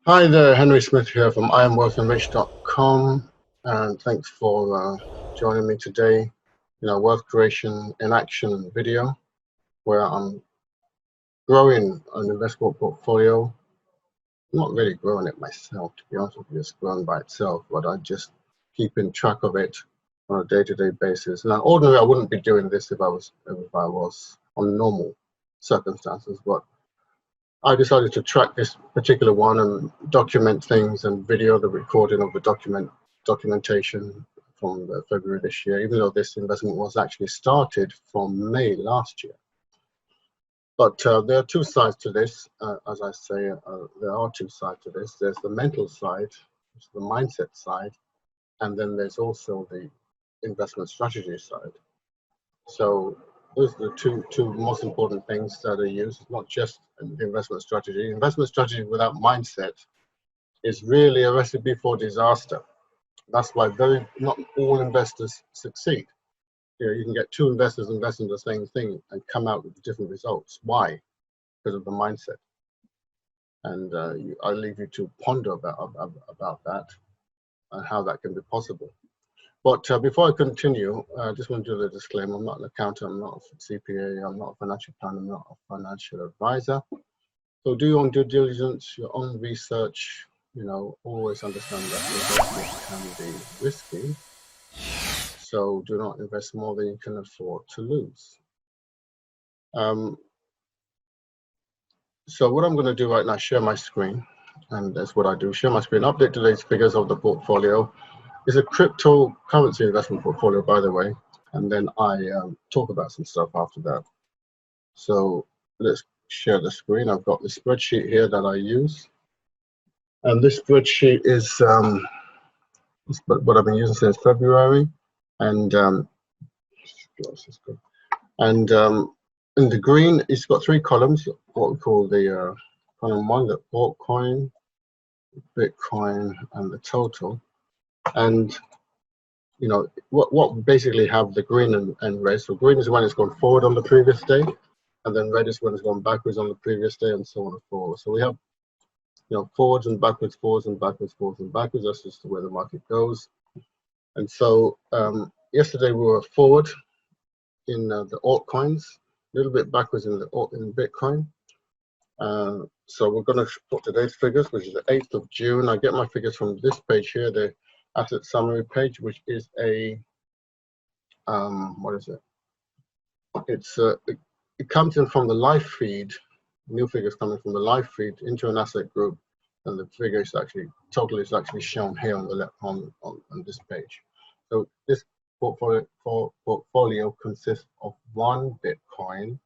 Hi there, Henry Smith here from IamWealthyandRich.com, and thanks for joining me today in our Wealth Creation in Action video, where I'm growing an investment portfolio. I'm not really growing it myself, to be honest with you. It's grown by itself, but I'm just keeping track of it on a day-to-day basis. Now, ordinarily, I wouldn't be doing this if I was on normal circumstances, but I decided to track this particular one and document things and video the recording of the documentation from February this year, even though this investment was actually started from May last year. But there are two sides to this. As I say, there are two sides to this. There's the mental side, which is the mindset side, and then there's also the investment strategy side. So those are the two most important things that are used. It's not just the investment strategy. Investment strategy without mindset is really a recipe for disaster. That's why not all investors succeed. You can get two investors investing in the same thing and come out with different results. Why? Because of the mindset. And I leave you to ponder about that and how that can be possible. But before I continue, I just want to do the disclaimer. I'm not an accountant, I'm not a CPA, I'm not a financial planner, I'm not a financial advisor. So do your own due diligence, your own research, always understand that investment can be risky. So do not invest more than you can afford to lose. So what I'm going to do right now, share my screen, and that's what I do, share my screen, update today's figures of the portfolio. It's a cryptocurrency investment portfolio, by the way, and then I talk about some stuff after that. So let's share the screen. I've got the spreadsheet here that I use, and this spreadsheet is what I've been using since February, and in the green, it's got three columns, what we call the column one, the altcoin, Bitcoin, and the total. And what basically have the green and red. So green is when it's gone forward on the previous day, and then red is when it's gone backwards on the previous day, and so on and forward. So we have forwards and backwards, forwards and backwards, forwards and backwards. That's just the way the market goes. And so yesterday we were forward in the altcoins, a little bit backwards in Bitcoin. So we're going to put today's figures, which is the 8th of June. I get my figures from this page here, the asset summary page, which is a what is it? It's it comes in from the live feed. New figures coming from the live feed into an asset group, and the figure is actually total is actually shown here on the left on this page. So this portfolio consists of one Bitcoin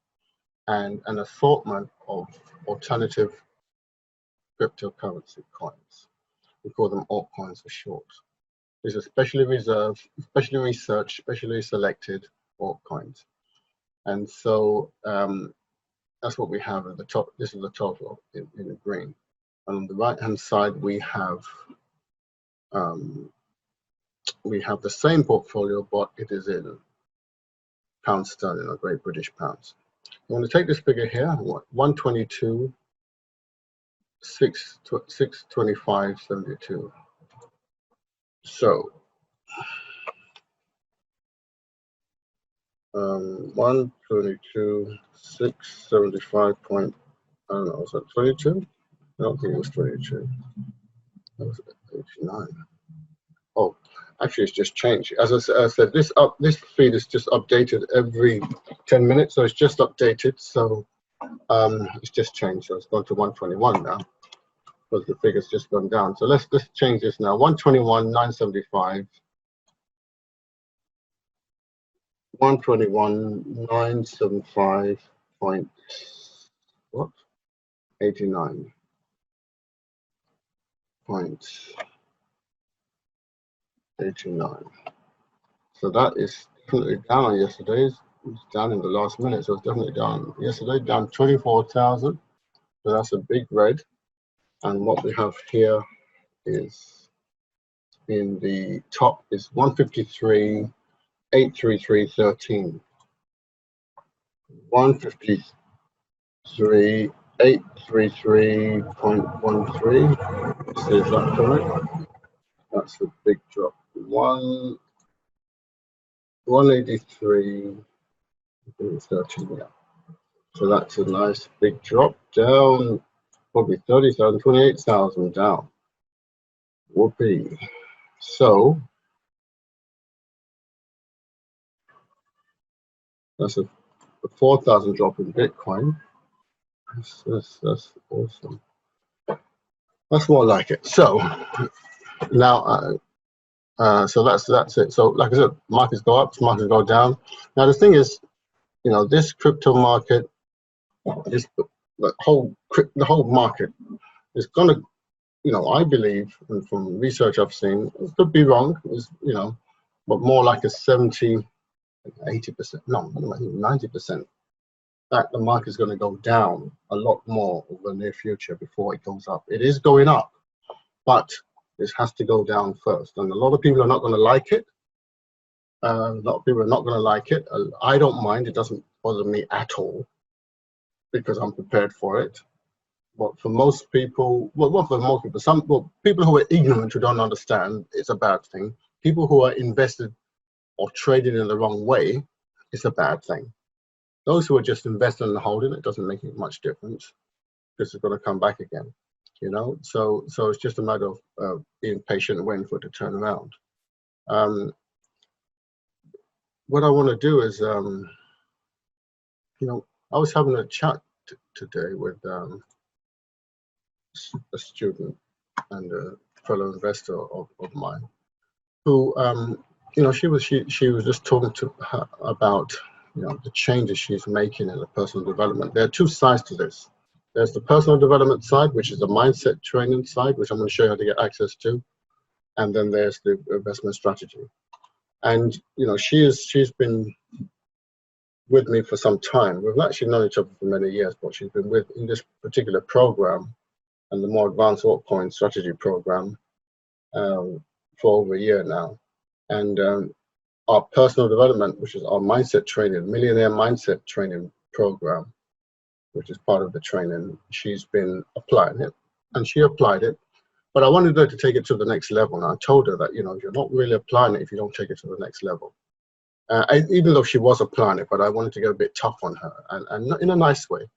and an assortment of alternative cryptocurrency coins. We call them altcoins for short. These are specially reserved, specially researched, specially selected altcoins. And so that's what we have at the top. This is the total in the green. And on the right-hand side, we have the same portfolio, but it is in pound sterling or Great British pounds. I'm going to take this figure here, 122, 625.72. So 122, 675 point, I don't know, was that 22? I don't think it was 22. That was 89. Oh, actually, it's just changed. As I said, this feed is just updated every 10 minutes, so it's just updated. So it's just changed. So it's gone to 121 now because the figure's just gone down. So let's change this now. 121,975. 121,975 point what? 89 point 89. So that is definitely down on yesterday's. It's down in the last minute, so it's definitely down. Yesterday, down 24,000. So that's a big red. And what we have here is in the top is 153,833.13. 153, 833.13. See if that's correct. That's a big drop. 183. 13, yeah. So that's a nice big drop down, probably 30,000, 28,000 down. Whoopee. So that's a 4,000 drop in Bitcoin. That's awesome. That's more like it. So now, so that's it. So like I said, markets go up, markets go down. Now the thing is, you know, this crypto market, this the whole market is gonna, you know, I believe, and from research I've seen, it could be wrong, is, you know, but more like a 70, 80%, no, 90%. That the market is going to go down a lot more over the near future before it goes up. It is going up, but this has to go down first. And a lot of people are not going to like it. A lot of people are not going to like it. I don't mind. It doesn't bother me at all because I'm prepared for it. But for most people, well, not for most people, people who are ignorant, who don't understand, it's a bad thing. People who are invested or traded in the wrong way, it's a bad thing. Those who are just investing and holding, it doesn't make much difference because it's going to come back again, you know. So it's just a matter of being patient and waiting for it to turn around. What I want to do is, you know, I was having a chat today with a student and a fellow investor of mine, who, you know, she was just talking to her about, you know, the changes she's making in the personal development. There are two sides to this. There's the personal development side, which is the mindset training side, which I'm going to show you how to get access to, and then there's the investment strategy. And you know, she's been with me for some time. We've actually known each other for many years, but she's been with in this particular program and the more advanced altcoin strategy program for over a year now. And our personal development, which is our mindset training, millionaire mindset training program, which is part of the training, she's been applying it, and she applied it. But I wanted her to take it to the next level, and I told her that, you know, you're not really applying it if you don't take it to the next level. Even though she was applying it, but I wanted to get a bit tough on her, and in a nice way.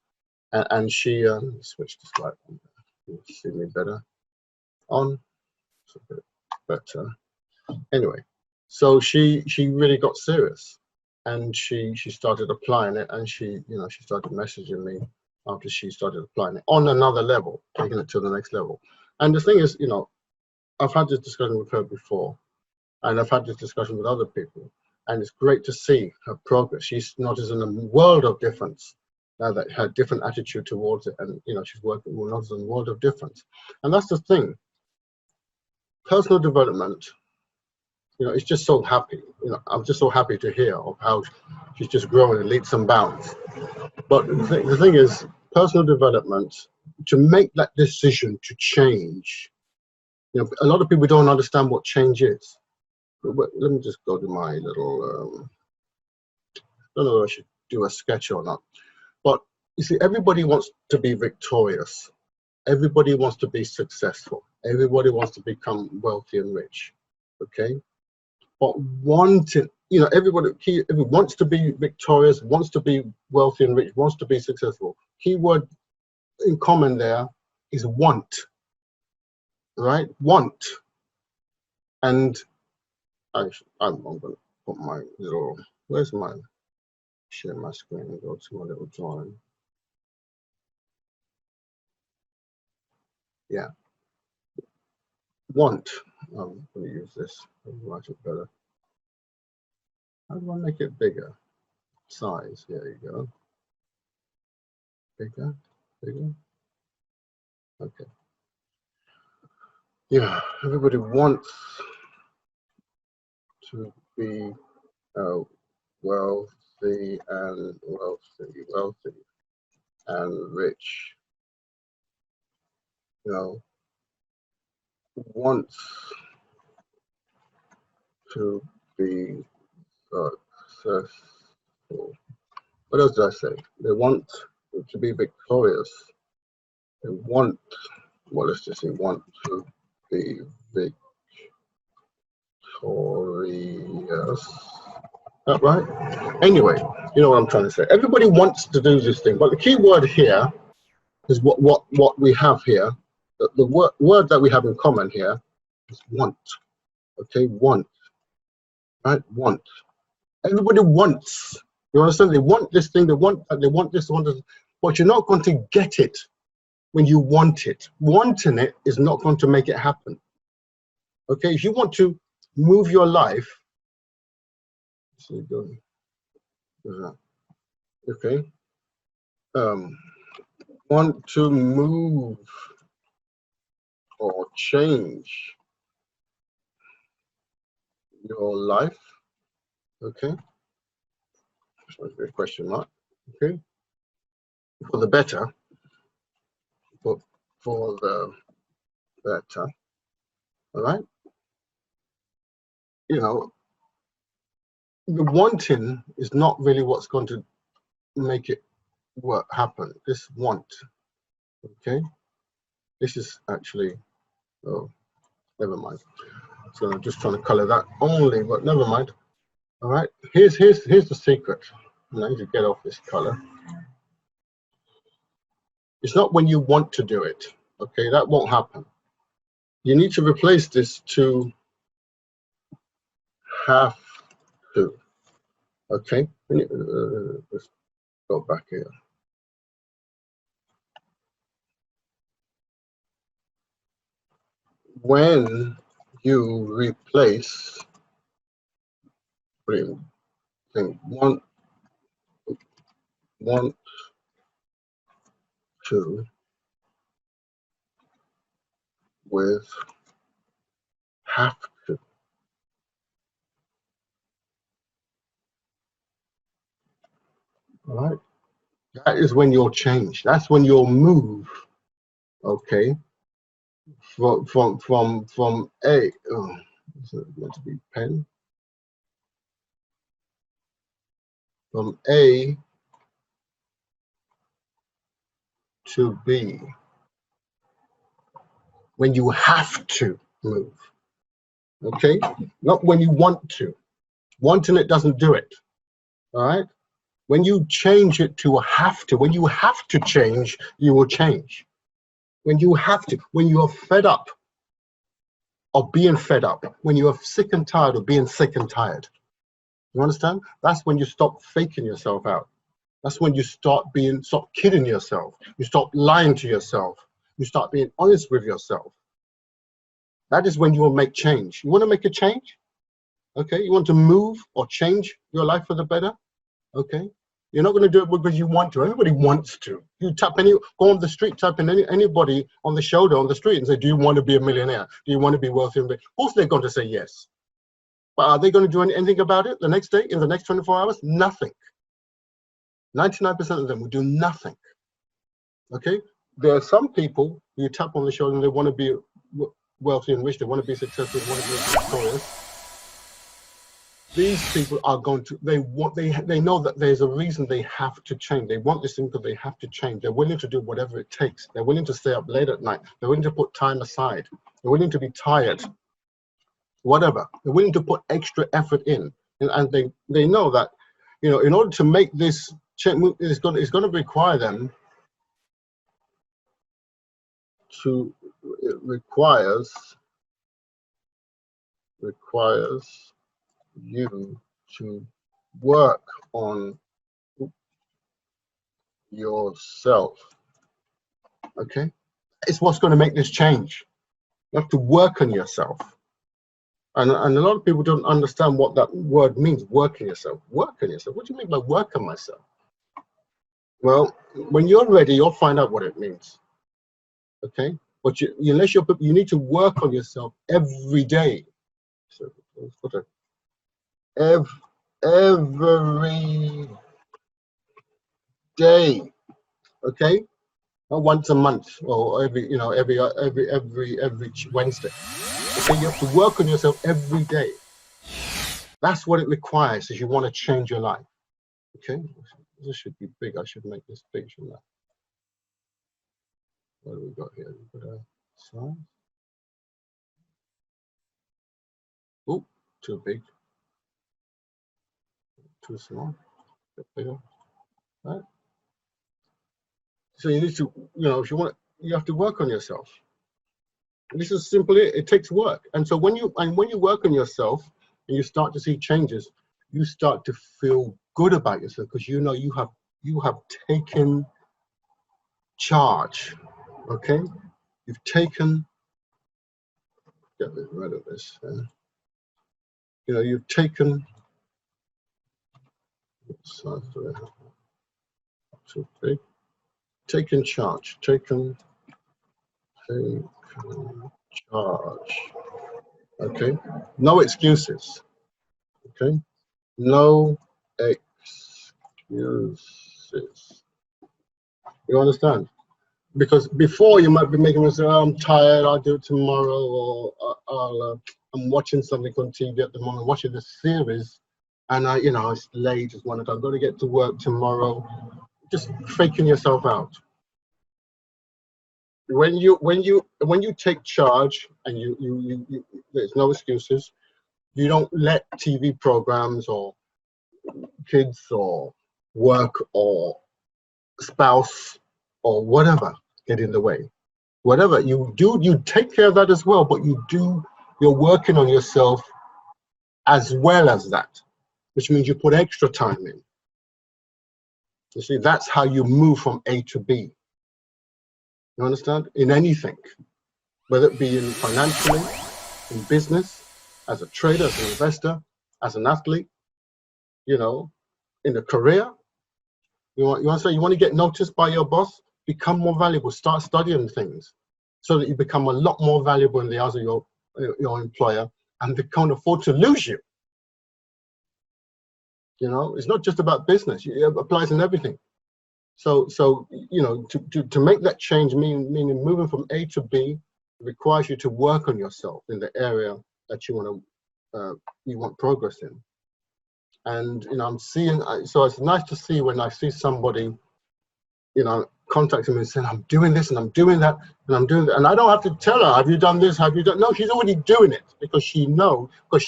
And she switched the slide. You see me better on. It's a bit better. Anyway, so she really got serious, and she started applying it, and she started messaging me after she started applying it on another level, taking it to the next level. And the thing is, you know, I've had this discussion with her before, and I've had this discussion with other people, and it's great to see her progress. She's noticing a world of difference now, that her different attitude towards it, and you know, she's working with noticing a world of difference. And that's the thing. Personal development, you know, it's just so happy. You know, I'm just so happy to hear of how she's just growing in leaps and bounds. But the thing is, personal development, to make that decision to change, you know, a lot of people don't understand what change is. Let me just go to my little, I don't know if I should do a sketch or not. But you see, everybody wants to be victorious. Everybody wants to be successful. Everybody wants to become wealthy and rich, okay? But wanting, you know, everybody wants to be victorious, wants to be wealthy and rich, wants to be successful. Keyword in common there is want, right? Want. And I'm going to put my little, where's my, share my screen and go to my little drawing. Yeah. Want. I'm going to use this. I'll write it better. How do I make it bigger? Size. There you go. Bigger. Bigger. Okay. Yeah. Everybody wants to be wealthy and rich. You know, wants to be successful. What else did I say? They want to be victorious. They want, well, let's just say want to be victorious. That right? Anyway, you know what I'm trying to say. Everybody wants to do this thing, but the key word here is what we have here. The word that we have in common here is want. Okay, want. Right? Want. Everybody wants. You understand? They want this thing. They want this. They want this. But you're not going to get it when you want it. Wanting it is not going to make it happen. Okay, if you want to move your life, okay, want to move or change your life, okay, question mark, okay, for the better, for the better, all right, you know, the wanting is not really what's going to make it happen. This want, okay, this is actually, oh, never mind. So I'm just trying to color that only, but never mind. All right, here's the secret. I need to get off this color. It's not when you want to do it, okay? That won't happen. You need to replace this to have to, okay? Let's go back here. When you replace want to with have to, all right? That is when you'll change. That's when you'll move, okay? From A, oh, is it meant to be pen? From A to B, when you have to move, okay? Not when you want to. Wanting it doesn't do it, all right? When you change it to have to, when you have to change, you will change. When you have to, when you are fed up of being fed up, when you are sick and tired of being sick and tired, you understand? That's when you stop faking yourself out. That's when you stop kidding yourself. You stop lying to yourself. You start being honest with yourself. That is when you will make change. You want to make a change? Okay. You want to move or change your life for the better? Okay. You're not going to do it because you want to. Everybody wants to. You go on the street, tap in anybody on the shoulder on the street and say, do you want to be a millionaire? Do you want to be wealthy? Of course they're going to say yes. But are they going to do anything about it the next day, in the next 24 hours? Nothing. 99% of them will do nothing. Okay? There are some people you tap on the shoulder and they want to be wealthy and rich, they want to be successful, they want to be victorious. These people are going to, they know that there's a reason they have to change. They want this thing because they have to change. They're willing to do whatever it takes. They're willing to stay up late at night. They're willing to put time aside. They're willing to be tired, whatever. They're willing to put extra effort in. And they know that, you know, in order to make this change, it's going to require them to, it requires you to work on yourself. Okay, it's what's going to make this change. You have to work on yourself, and a lot of people don't understand what that word means. Work on yourself. Work on yourself. What do you mean by work on myself? Well, when you're ready, you'll find out what it means. Okay, but you need to work on yourself every day. So every day. Okay, not once a month or every Wednesday. Okay, you have to work on yourself every day. That's what it requires if you want to change your life. Okay, this should be big. I should make this big, shouldn't I? What do we got here? We've got a size. Oh, too big, too small, a bit bigger. Right? So you need to, if you want, you have to work on yourself. This is simply it takes work. And so when you work on yourself and you start to see changes, you start to feel good about yourself because you have taken charge. Okay, you've taken, get rid of this. You've taken. Too big. Taken charge. Taken charge. Okay. No excuses. Okay. No excuses. You understand? Because before you might be making me say, oh, I'm tired, I'll do it tomorrow, or I'm watching something on TV at the moment, watching this series, and it's late, it's 1 o'clock, I've got to get to work tomorrow. Just faking yourself out. When you take charge and you there's no excuses. You don't let TV programs or kids or work or spouse or whatever get in the way. Whatever you do, you take care of that as well, but you're working on yourself as well as that, which means you put extra time in. You see, that's how you move from A to B. You understand? In anything, whether it be in financially, in business, as a trader, as an investor, as an athlete, in a career. You want to get noticed by your boss? Become more valuable. Start studying things so that you become a lot more valuable in the eyes of your employer, and they can't afford to lose you. It's not just about business. It applies in everything. So to make that change, meaning moving from A to B, requires you to work on yourself in the area that you want progress in. And I'm seeing, so it's nice to see when I see somebody contacting me and saying, I'm doing this and I'm doing that and I'm doing that, and I don't have to tell her, have you done this, have you done, no, she's already doing it because she knows, because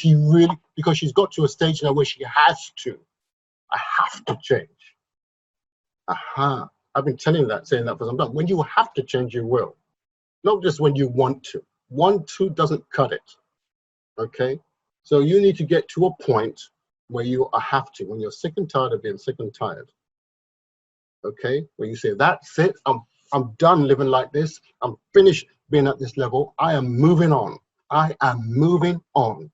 she's got to a stage now where she has to. I have to change. I've been saying that for some time. When you have to change, you will. Not just when you want to. Want to doesn't cut it. Okay? So you need to get to a point where you have to, when you're sick and tired of being sick and tired. Okay? Where you say, that's it, I'm done living like this. I'm finished being at this level. I am moving on. I am moving on.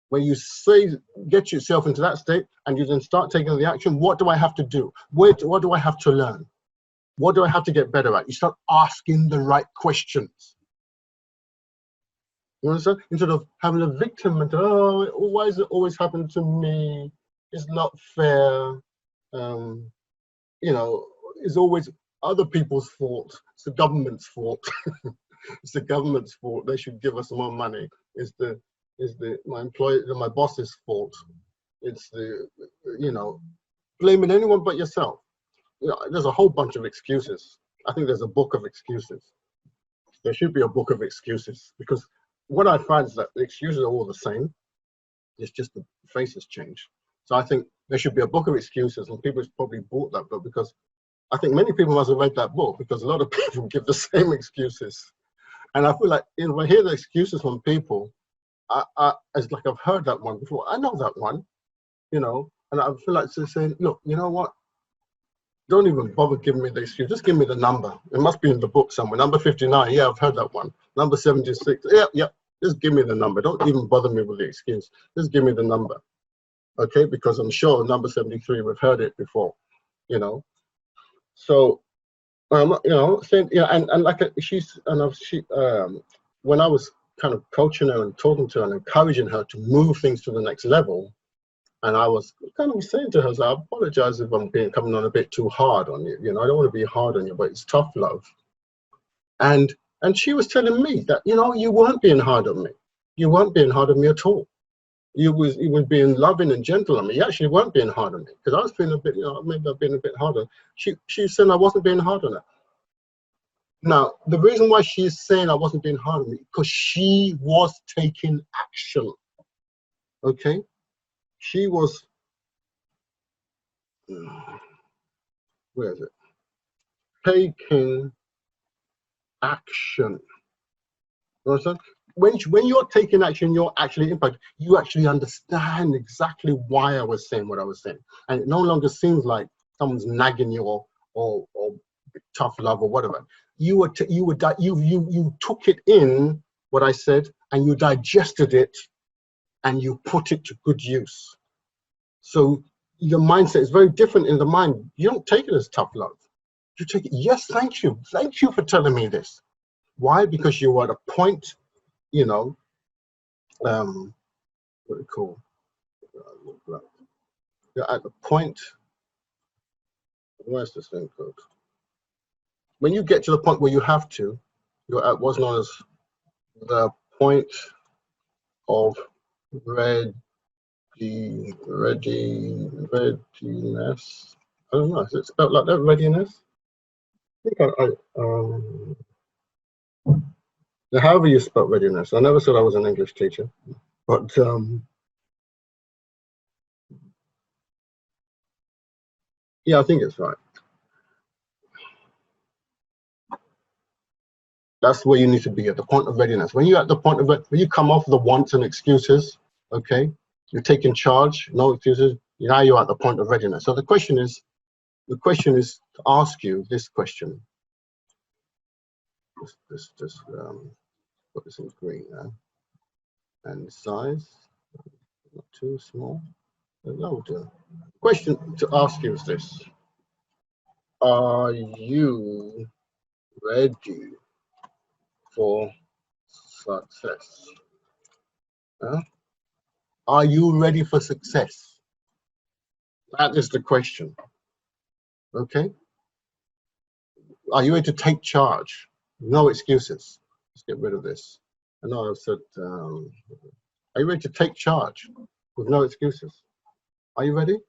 When you get yourself into that state and you then start taking the action, what do I have to do? What do I have to learn? What do I have to get better at? You start asking the right questions. You understand? Instead of having a victim and, oh, why does it always happen to me? It's not fair. It's always other people's fault. It's the government's fault. It's the government's fault. They should give us more money. It's my boss's fault. It's blaming anyone but yourself. There's a whole bunch of excuses. I think there's a book of excuses. There should be a book of excuses, because what I find is that the excuses are all the same. It's just the faces change. So I think there should be a book of excuses, and people probably bought that book because I think many people must have read that book, because a lot of people give the same excuses. And I feel like when I hear the excuses from people, it's like I've heard that one before. I know that one, and I feel like saying, look, you know what? Don't even bother giving me the excuse. Just give me the number. It must be in the book somewhere. Number 59. Yeah, I've heard that one. Number 76. Yeah. Just give me the number. Don't even bother me with the excuse. Just give me the number. Okay? Because I'm sure number 73, we've heard it before, So, saying, and like when I was kind of coaching her and talking to her and encouraging her to move things to the next level, and I was kind of saying to her, I apologize if I'm coming on a bit too hard on you. I don't want to be hard on you, but it's tough love. And she was telling me that, you weren't being hard on me. You weren't being hard on me at all. You was being loving and gentle on me. You actually weren't being hard on me, because I was feeling a bit, maybe I've been a bit harder. She said I wasn't being hard on her. Now, the reason why she's saying I wasn't being hard on me, because she was taking action. Okay? She was, where is it? Taking action. You understand? When you're taking action, you're actually impact. You actually understand exactly why I was saying what I was saying, and it no longer seems like someone's nagging you or tough love or whatever. You took it in what I said, and you digested it, and you put it to good use. So your mindset is very different in the mind. You don't take it as tough love. You take it, yes, thank you for telling me this. Why? Because you are at a point, you know, what do you call? You're at the point. Where's this thing called? When you get to the point where you have to, you're at what's known as the point of readiness. I don't know. Is it spelled like that? Readiness? I think however you spell readiness. I never said I was an English teacher, but yeah, I think it's right. That's where you need to be, at the point of readiness. When you're at the point of when you come off the wants and excuses, okay, you're taking charge, no excuses. Now you're at the point of readiness. So the question is to ask you this question. Put this in green now, and size not too small. No, the question to ask you is this: are you ready for success? Huh? Are you ready for success? That is the question. Okay. Are you ready to take charge? No excuses. Let's get rid of this. I know I've said, are you ready to take charge with no excuses? Are you ready?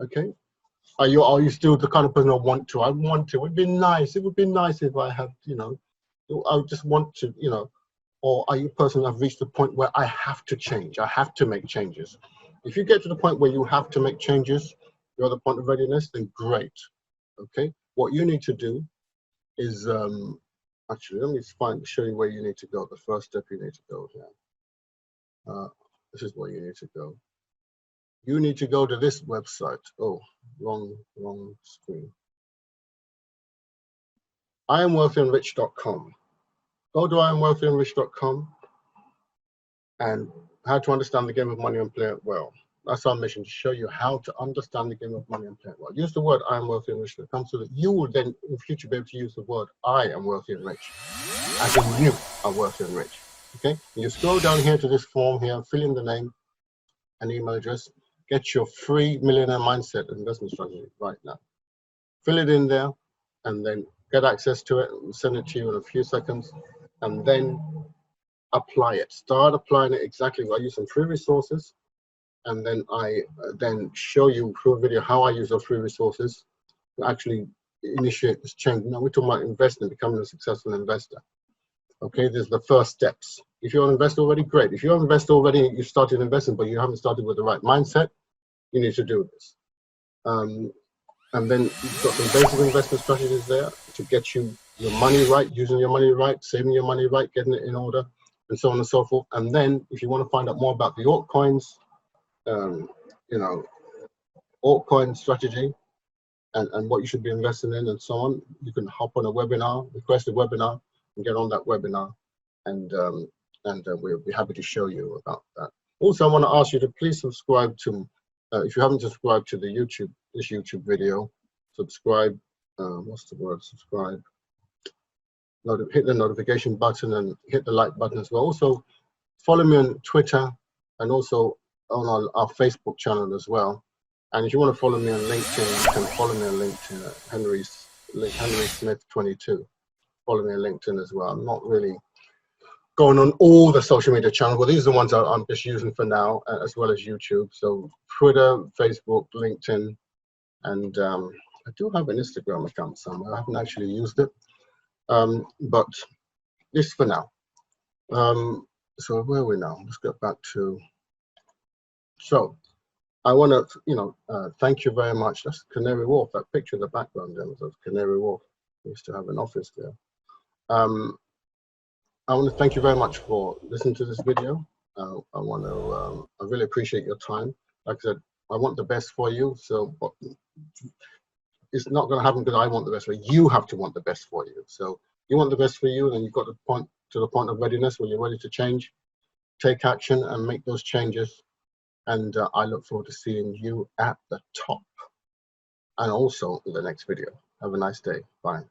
Okay. Are you still the kind of person I want to? I want to. It would be nice. It would be nice if I had, you know, I would just want to, you know. Or are you a person I've reached the point where I have to change? I have to make changes. If you get to the point where you have to make changes, you're at the point of readiness, then great. Okay. What you need to do is actually, let me show you where you need to go. The first step you need to go here. This is where you need to go. You need to go to this website. Oh, wrong screen. IamWealthyandRich.com. Go to IamWealthyandRich.com and how to understand the game of money and play it well. That's our mission, to show you how to understand the game of money and play it well. Use the word I am wealthy and rich. So that you will then in the future be able to use the word I am wealthy and rich, as in you are wealthy and rich. Okay? And you scroll down here to this form here, fill in the name and email address, get your free millionaire mindset investment strategy right now. Fill it in there and then get access to it and send it to you in a few seconds, and then apply it. Start applying it exactly. I use some free resources, and then I then show you through a video how I use those free resources to actually initiate this change. Now we're talking about investing, becoming a successful investor. Okay, there's the first steps. If you're an investor already, great. If you're an investor already, you started investing, but you haven't started with the right mindset, you need to do this. And then you've got some basic investment strategies there to get you your money right, using your money right, saving your money right, getting it in order, and so on and so forth. And then if you want to find out more about the altcoins, you know, altcoin strategy and what you should be investing in and so on, you can hop on a webinar, request a webinar, and get on that webinar, and we'll be happy to show you about that. Also, I want to ask you to please subscribe to, if you haven't subscribed to this YouTube video, subscribe. What's the word? Subscribe. Hit the notification button and hit the like button as well. Also, follow me on Twitter and also on our Facebook channel as well. And if you want to follow me on LinkedIn, you can follow me on LinkedIn, Henry Smith 22. Follow me on LinkedIn as well. I'm not really going on all the social media channels, but these are the ones I'm just using for now, as well as YouTube. So Twitter, Facebook, LinkedIn, and I do have an Instagram account somewhere. I haven't actually used it, but this for now. So where are we now? Let's get back to. So I want to, thank you very much. That's Canary Wharf. That picture in the background there was of Canary Wharf. We used to have an office there. I want to thank you very much for listening to this video. I really appreciate your time. Like I said, I want the best for you. So it's not going to happen because I want the best for you. You have to want the best for you. So you want the best for you, and then you've got to the point of readiness where you're ready to change, take action, and make those changes. And I look forward to seeing you at the top, and also in the next video. Have a nice day. Bye.